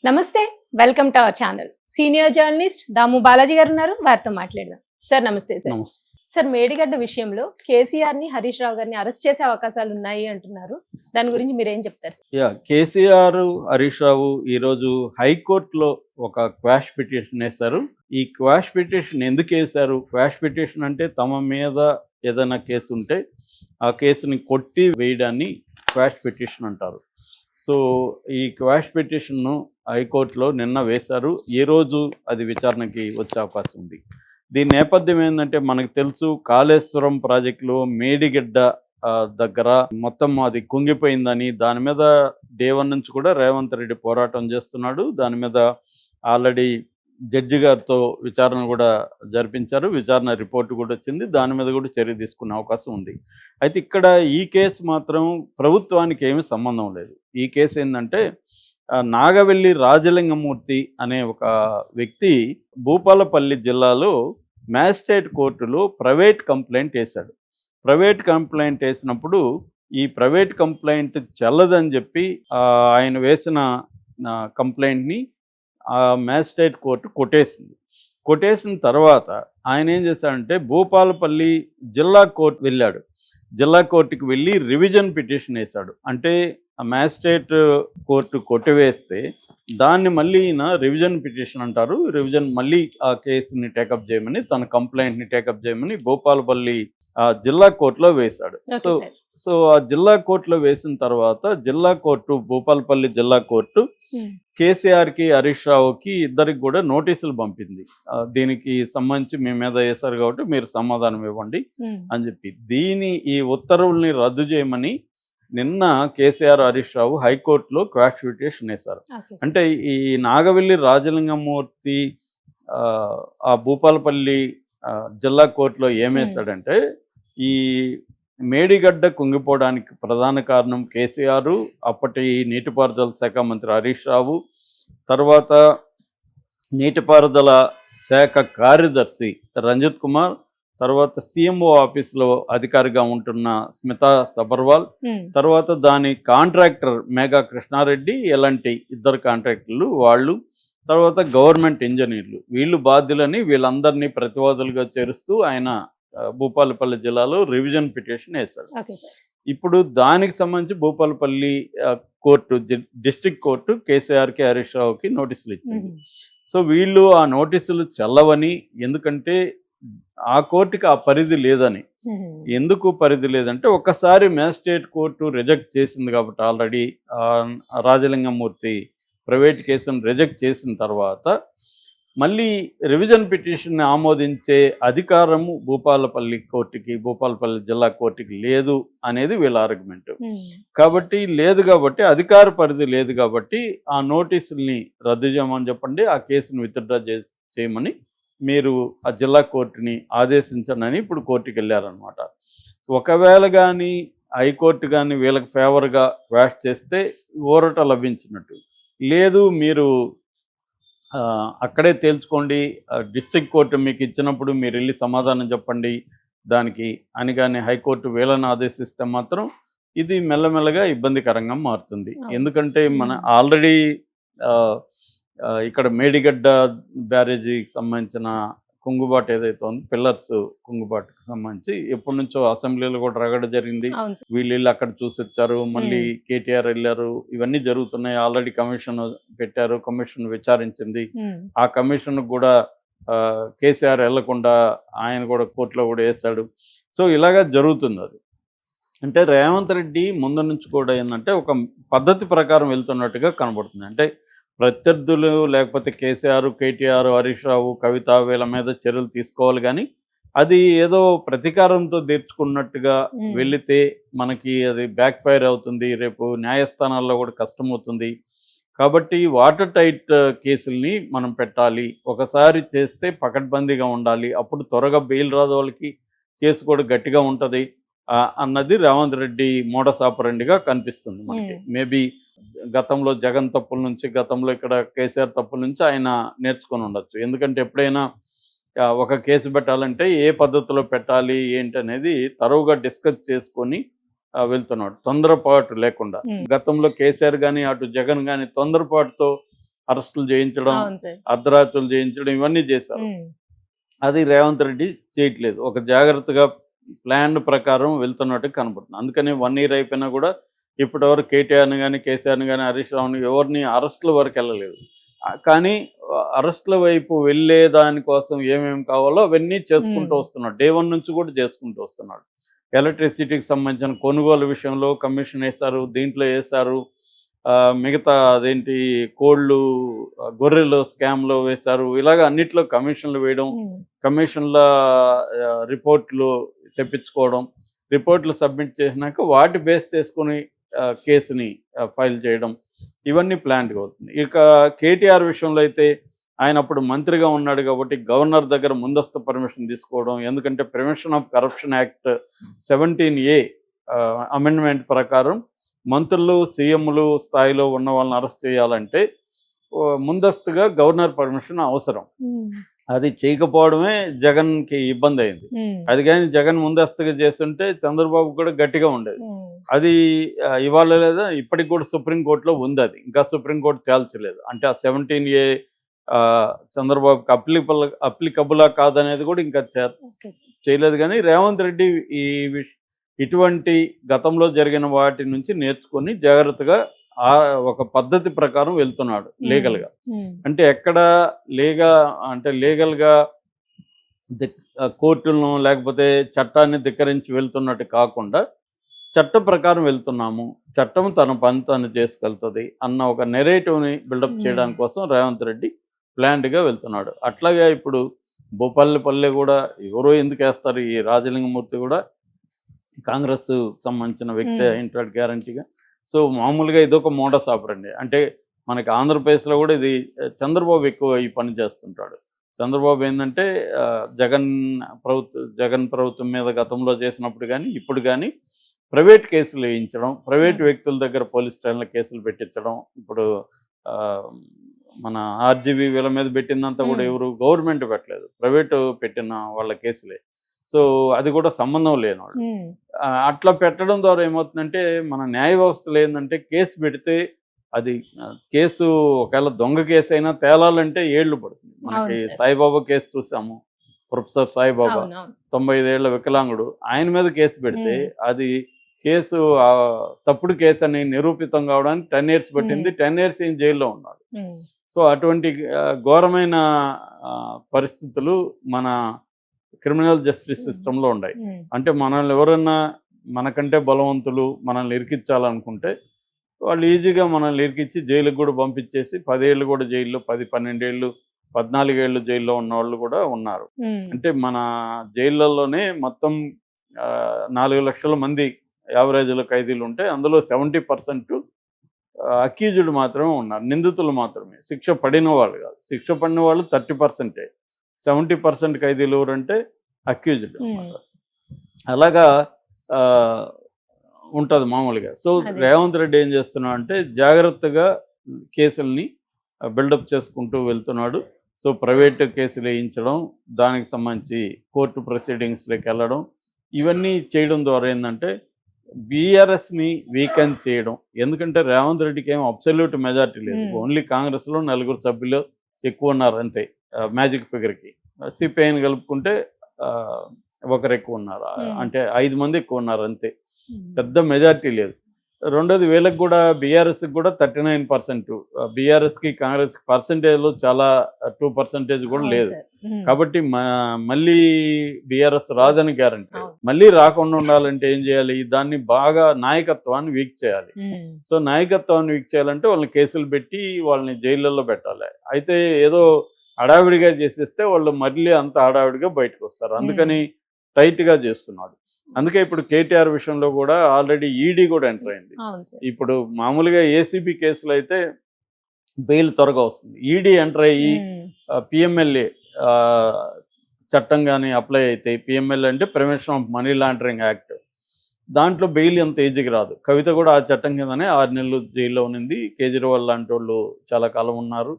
నమస్తే. Welcome to our channel. Senior journalist Damu Balaji గారు ఉన్నారు. వారితో మాట్లాడదాం. సార్ నమస్తే సార్. నమస్తే. సార్ మేడిగడ్డ విషయంలో కేసీఆర్ ని హరీష్ రావు గారిని అరెస్ట్ చేసే అవకాశాలు ఉన్నాయి అంటున్నారు. దాని గురించి మీరు ఏం చెప్తారు సార్? కేసీఆర్, హరీష్ రావు ఈరోజు హైకోర్టులో ఒక క్వాష్ పిటిషన్ వేశారు. ఈ క్వాష్ పిటిషన్ ఎందుకు వేశారు? క్వాష్ పిటిషన్ అంటే తమ మీద ఏదైనా కేసు ఉంటే ఆ కేసుని కొట్టి వేయడాన్ని క్వాష్ పిటిషన్ అంటారు. సో ఈ క్వాష్ పిటిషన్ను హైకోర్టులో నిన్న వేశారు. ఈరోజు అది విచారణకి వచ్చే అవకాశం ఉంది. దీని నేపథ్యం ఏంటంటే మనకు తెలుసు, కాళేశ్వరం ప్రాజెక్టులో మేడిగడ్డ దగ్గర మొత్తం అది కుంగిపోయిందని, దాని మీద డే 1 నుంచి కూడా రేవంత్ రెడ్డి పోరాటం చేస్తున్నాడు. దాని మీద ఆల్రెడీ జడ్జి గారితో విచారణ కూడా జరిపించారు. విచారణ రిపోర్టు కూడా వచ్చింది. దాని మీద కూడా చర్య తీసుకునే అవకాశం ఉంది. అయితే ఇక్కడ ఈ కేసు మాత్రం ప్రభుత్వానికి ఏమీ సంబంధం లేదు. ఈ కేసు ఏంటంటే నాగవెల్లి రాజలింగమూర్తి అనే ఒక వ్యక్తి భూపాలపల్లి జిల్లాలో మ్యాజిస్ట్రేట్ కోర్టులో ప్రైవేట్ కంప్లైంట్ వేశాడు. ప్రైవేట్ కంప్లైంట్ వేసినప్పుడు ఈ ప్రైవేట్ కంప్లైంట్ చెల్లదని చెప్పి ఆయన వేసిన కంప్లైంట్ని మ్యాజిస్ట్రేట్ కోర్టు కొట్టేసిన తర్వాత ఆయన ఏం చేశాడంటే భూపాలపల్లి జిల్లా కోర్టు వెళ్ళాడు. జిల్లా కోర్టుకి వెళ్ళి రివిజన్ పిటిషన్ వేశాడు. అంటే మ్యాజిస్ట్రేట్ కోర్టు కొట్టివేస్తే దాన్ని మళ్ళీ ఈయన రివిజన్ పిటిషన్ అంటారు. రివిజన్ మళ్ళీ ఆ కేసుని టేకప్ చేయమని, తన కంప్లైంట్ని టేకప్ చేయమని భూపాలపల్లి జిల్లా కోర్టులో వేశాడు. సో ఆ జిల్లా కోర్టులో వేసిన తర్వాత జిల్లా కోర్టు, భూపాలపల్లి జిల్లా కోర్టు కేసీఆర్కి, హరీష్ రావుకి ఇద్దరికి కూడా నోటీసులు పంపింది. దీనికి సంబంధించి మీ మీద వేశారు కాబట్టి మీరు సమాధానం ఇవ్వండి అని చెప్పి. ఈ ఉత్తర్వుల్ని రద్దు చేయమని నిన్న కేసీఆర్, హరీష్ రావు హైకోర్టులో క్వాష్ పిటిషన్ వేశారు. అంటే ఈ నాగవెల్లి రాజలింగమూర్తి ఆ భూపాలపల్లి జిల్లా కోర్టులో ఏమేశాడంటే, ఈ మేడిగడ్డ కుంగిపోవడానికి ప్రధాన కారణం కేసీఆర్, అప్పటి నీటిపారుదల శాఖ మంత్రి హరీష్ రావు, తర్వాత నీటిపారుదల శాఖ కార్యదర్శి రంజిత్ కుమార్, తర్వాత సీఎంఓ ఆఫీస్లో అధికారిగా ఉంటున్న స్మితా సబర్వాల్, తర్వాత దాని కాంట్రాక్టర్ మేఘా కృష్ణారెడ్డి, ఎలాంటి ఇద్దరు కాంట్రాక్టర్లు వాళ్ళు, తర్వాత గవర్నమెంట్ ఇంజనీర్లు, వీళ్ళు బాధ్యులని వీళ్ళందరినీ ప్రతివాదులుగా చేరుస్తూ ఆయన భూపాలపల్లి జిల్లాలో రివిజన్ పిటిషన్ వేశారు. ఇప్పుడు దానికి సంబంధించి భూపాలపల్లి కోర్టు, డిస్ట్రిక్ట్ కోర్టు కేసీఆర్కి, హరీష్ రావుకి నోటీసులు ఇచ్చింది. సో వీళ్ళు ఆ నోటీసులు చెల్లవని, ఎందుకంటే ఆ కోర్టుకి ఆ పరిధి లేదని. ఎందుకు పరిధి లేదంటే, ఒకసారి మ్యాజిస్ట్రేట్ కోర్టు రిజెక్ట్ చేసింది కాబట్టి, ఆల్రెడీ రాజలింగమూర్తి ప్రైవేట్ కేసును రిజెక్ట్ చేసిన తర్వాత మళ్ళీ రివిజన్ పిటిషన్ని ఆమోదించే అధికారము భూపాలపల్లి కోర్టుకి, భూపాలపల్లి జిల్లా కోర్టుకి లేదు అనేది వీళ్ళ ఆర్గ్యుమెంట్. కాబట్టి లేదు, కాబట్టి అధికార పరిధి లేదు, కాబట్టి ఆ నోటీసుల్ని రద్దు చేయమని చెప్పండి, ఆ కేసును విత్డ్రా చేయమని మీరు ఆ జిల్లా కోర్టుని ఆదేశించండి ఇప్పుడు కోర్టుకి వెళ్ళారనమాట. ఒకవేళ కానీ హైకోర్టు కానీ వీళ్ళకి ఫేవర్గా క్వాష్ చేస్తే ఊరట లభించినట్టు. లేదు, మీరు అక్కడే తేల్చుకోండి, డిస్ట్రిక్ట్ కోర్టు మీకు ఇచ్చినప్పుడు మీరు వెళ్ళి సమాధానం చెప్పండి దానికి అని కానీ హైకోర్టు వీళ్ళని ఆదేశిస్తే మాత్రం ఇది మెల్లమెల్లగా ఇబ్బందికరంగా మారుతుంది. ఎందుకంటే మన ఆల్రెడీ ఇక్కడ మేడిగడ్డ బ్యారేజీకి సంబంధించిన కుంగుబాటు ఏదైతే ఉందో, పిల్లర్స్ కుంగుబాటుకి సంబంధించి ఎప్పటి నుంచో అసెంబ్లీలో కూడా రగడ జరిగింది. వీళ్ళు అక్కడ చూసి వచ్చారు, మళ్ళీ కేటీఆర్ వెళ్ళారు, ఇవన్నీ జరుగుతున్నాయి. ఆల్రెడీ కమిషన్ పెట్టారు, కమిషన్ విచారించింది. ఆ కమిషన్ కూడా కేసీఆర్ వెళ్లకుండా ఆయన కూడా కోర్టులో కూడా వేశాడు. సో ఇలాగా జరుగుతుంది. అది అంటే రేవంత్ రెడ్డి ముందు నుంచి కూడా ఏంటంటే ఒక పద్ధతి ప్రకారం వెళ్తున్నట్టుగా కనబడుతుంది. అంటే ప్రత్యర్థులు లేకపోతే కేసీఆర్, కేటీఆర్, హరీష్ రావు, కవిత వీళ్ళ మీద చర్యలు తీసుకోవాలి, కానీ అది ఏదో ప్రతీకారంతో తీర్చుకున్నట్టుగా వెళితే మనకి అది బ్యాక్ ఫైర్ అవుతుంది. రేపు న్యాయస్థానాల్లో కూడా కష్టమవుతుంది. కాబట్టి వాటర్ టైట్ కేసుల్ని మనం పెట్టాలి, ఒకసారి చేస్తే పకడ్బందీగా ఉండాలి, అప్పుడు త్వరగా బెయిల్ రాదు, వాళ్ళకి కేసు కూడా గట్టిగా ఉంటుంది అన్నది రేవంత్ రెడ్డి మోడస్ ఆపరెండిగా కనిపిస్తుంది మనకి. మేబీ గతంలో జగన్ తప్పుల నుంచి, గతంలో ఇక్కడ కేసీఆర్ తప్పుల నుంచి ఆయన నేర్చుకొని ఉండొచ్చు. ఎందుకంటే ఎప్పుడైనా ఒక కేసు పెట్టాలంటే ఏ పద్ధతిలో పెట్టాలి ఏంటి అనేది తరువుగా డిస్కస్ చేసుకొని వెళ్తున్నాడు, తొందరపాటు లేకుండా. గతంలో కేసీఆర్ కానీ అటు జగన్ కానీ తొందరపాటుతో అరెస్టులు చేయించడం, అవును సార్. అర్ధరాత్రులు చేయించడం ఇవన్నీ చేశారు. అది రేవంత్ రెడ్డి చేయట్లేదు. ఒక జాగ్రత్తగా ప్లాన్ ప్రకారం వెళ్తున్నట్టు కనపడుతుంది. అందుకని 1 ఇయర్ అయిపోయినా కూడా ఇప్పటివరకు కేటీఆర్‌ని గాని, కేసీఆర్‌ని గాని, హరీష్ రావుని ఎవరిని అరెస్టుల వరకు వెళ్ళలేదు. కానీ అరెస్టుల వైపు వెళ్ళే దానికోసం ఏమేమి కావాలో అవన్నీ చేసుకుంటూ వస్తున్నాడు. డే 1 నుంచి కూడా చేసుకుంటూ వస్తున్నాడు. ఎలక్ట్రిసిటీకి సంబంధించిన కొనుగోలు విషయంలో కమిషన్ ఏశారు, దీంట్లో ఏశారు. మిగతా అదేంటి కోళ్ళు, గొర్రెలు స్కామ్‌లో వేశారు. ఇలాగ అన్నిట్లో కమిషన్లు వేయడం, కమిషన్ల రిపోర్ట్‌లు తెప్పించుకోవడం, రిపోర్ట్‌లు సబ్మిట్ చేసినాక వాటి బేస్ చేసుకొని కేసుని ఫైల్ చేయడం, ఇవన్నీ ప్లాన్డ్‌గా అవుతుంది. ఇక కేటీఆర్ విషయంలో అయితే ఆయన అప్పుడు మంత్రిగా ఉన్నాడు కాబట్టి గవర్నర్ దగ్గర ముందస్తు పర్మిషన్ తీసుకోవడం. ఎందుకంటే prevention of corruption act 17A amendment ప్రకారం మంత్రులు, సీఎంలు స్థాయిలో ఉన్న వాళ్ళని అరెస్ట్ చేయాలంటే ముందస్తుగా గవర్నర్ పర్మిషన్ అవసరం. అది చేయకపోవడమే జగన్కి ఇబ్బంది అయింది. అది కానీ జగన్ ముందస్తుగా చేస్తుంటే చంద్రబాబు కూడా గట్టిగా ఉండేది. అది ఇవాళ లేదా ఇప్పటికి కూడా సుప్రీంకోర్టులో ఉంది. అది ఇంకా సుప్రీంకోర్టు తేల్చలేదు. అంటే ఆ 17A చంద్రబాబుకి అప్లికబులా కాదనేది కూడా ఇంకా చేయలేదు. కానీ రేవంత్ రెడ్డి ఇటువంటి గతంలో జరిగిన వాటి నుంచి నేర్చుకొని జాగ్రత్తగా ఒక పద్ధతి ప్రకారం వెళ్తున్నాడు లీగల్గా. అంటే ఎక్కడ లీగల్గా కోర్టులను లేకపోతే చట్టాన్ని ధిక్కరించి వెళ్తున్నట్టు కాకుండా చట్ట ప్రకారం వెళ్తున్నాము, చట్టం తన పని తను చేసుకెళ్తుంది అన్న ఒక నెరేటివ్ని బిల్డప్ చేయడానికి కోసం రేవంత్ రెడ్డి ప్లాన్డ్గా వెళ్తున్నాడు. అట్లాగే ఇప్పుడు భూపాలపల్లి కూడా ఎవరో ఎందుకు వేస్తారు, ఈ రాజలింగమూర్తి కూడా కాంగ్రెస్ సంబంధించిన వ్యక్తి అయింటాడు గ్యారంటీగా. సో మామూలుగా ఇదొక మోడస్ ఆపరండి. అంటే మనకి ఆంధ్రప్రదేశ్లో కూడా ఇది చంద్రబాబు ఎక్కువ ఈ పని చేస్తుంటాడు. చంద్రబాబు ఏంటంటే జగన్ ప్రభుత్వం మీద గతంలో చేసినప్పుడు కానీ ఇప్పుడు కానీ ప్రైవేట్ కేసులు వేయించడం, ప్రైవేట్ వ్యక్తుల దగ్గర పోలీస్ స్టేషన్ల కేసులు పెట్టించడం. ఇప్పుడు మన ఆర్జీవీ వీళ్ళ మీద పెట్టిందంతా కూడా ఎవరు గవర్నమెంట్ పెట్టలేదు, ప్రైవేటు పెట్టిన వాళ్ళ కేసులే. సో అది కూడా సంబంధం లేనివాళ్ళు అట్లా పెట్టడం ద్వారా ఏమవుతుందంటే మన న్యాయ వ్యవస్థలో ఏంటంటే కేసు పెడితే అది కేసు ఒకవేళ దొంగ కేసు అయినా తేలాలంటే ఏళ్ళు పడుతుంది. మనకి సాయిబాబా కేసు చూసాము, ప్రొఫెసర్ సాయిబాబా 95 ఏళ్ల వికలాంగుడు, ఆయన మీద కేసు పెడితే అది కేసు తప్పుడు కేసు అని నిరూపితం కావడానికి 10 years పట్టింది. 10 years ఈయన జైల్లో ఉన్నాడు. సో అటువంటి ఘోరమైన పరిస్థితులు మన క్రిమినల్ జస్టిస్ సిస్టంలో ఉన్నాయి. అంటే మనల్ని ఎవరన్నా మనకంటే బలవంతులు మనల్ని ఇరికించాలనుకుంటే వాళ్ళు ఈజీగా మనల్ని ఇరికించి జైలుకి కూడా పంపించేసి 10 ఏళ్ళు కూడా జైల్లో, 10-12 ఏళ్ళు, 14 ఏళ్ళు జైల్లో ఉన్న వాళ్ళు కూడా ఉన్నారు. అంటే మన జైళ్ళలోనే మొత్తం 4 లక్షల మంది యావరేజ్లో ఖైదీలు ఉంటే అందులో 70% అక్యూజ్డ్ మాత్రమే ఉన్నారు, నిందితులు మాత్రమే, శిక్ష పడిన వాళ్ళు కాదు. శిక్ష పడిన వాళ్ళు 30%. 70% ఖైదీలు ఎవరంటే అక్యూజ్డ్ అనమాట. అలాగా ఉంటుంది మామూలుగా. సో రేవంత్ రెడ్డి ఏం చేస్తున్నాడు అంటే జాగ్రత్తగా కేసుల్ని బిల్డప్ చేసుకుంటూ వెళ్తున్నాడు. సో ప్రైవేట్ కేసులు వేయించడం, దానికి సంబంధించి కోర్టు ప్రొసీడింగ్స్లోకి వెళ్ళడం, ఇవన్నీ చేయడం ద్వారా ఏంటంటే బీఆర్ఎస్ని వీకెన్ చేయడం. ఎందుకంటే రేవంత్ రెడ్డికి ఏం అబ్సల్యూట్ మెజార్టీ లేదు. ఓన్లీ కాంగ్రెస్లో 4 సభ్యులు ఎక్కువ ఉన్నారు అంతే, మ్యాజిక్ ఫిగర్కి. సిపిఐని కలుపుకుంటే ఒకరు ఎక్కువ ఉన్నారు, అంటే 5 మంది ఎక్కువ ఉన్నారు అంతే, పెద్ద మెజార్టీ లేదు. రెండోది వీళ్ళకి కూడా బీఆర్ఎస్కి కూడా 39%, బీఆర్ఎస్కి కాంగ్రెస్కి పర్సంటేజ్లో చాలా 2% కూడా లేదు. కాబట్టి మళ్ళీ బీఆర్ఎస్ రాదని గ్యారంటీ. మళ్ళీ రాకుండా ఉండాలంటే ఏం చేయాలి, దాన్ని బాగా నాయకత్వాన్ని వీక్ చేయాలి. సో నాయకత్వాన్ని వీక్ చేయాలంటే వాళ్ళని కేసులు పెట్టి వాళ్ళని జైళ్ళల్లో పెట్టాలి. అయితే ఏదో హడావిడిగా చేసేస్తే వాళ్ళు మళ్ళీ అంత హడావిడిగా బయటకు వస్తారు. అందుకని టైట్గా చేస్తున్నాడు. అందుకే ఇప్పుడు కేటీఆర్ విషయంలో కూడా ఆల్రెడీ ఈడీ కూడా ఎంటర్ అయింది. ఇప్పుడు మామూలుగా ఏసీబీ కేసులు అయితే బెయిల్ త్వరగా వస్తుంది. ఈడీ ఎంటర్ అయ్యి పిఎంఎల్ఏ చట్టం కానీ అప్లై అయితే, పిఎంఎల్ఏ అంటే prevention of money laundering act, దాంట్లో బెయిల్ అంత ఈజీగా రాదు. కవిత కూడా ఆ చట్టం కిందనే 6 నెలలు జైల్లో ఉన్నింది. కేజ్రీవాల్ లాంటి వాళ్ళు చాలా కాలం ఉన్నారు.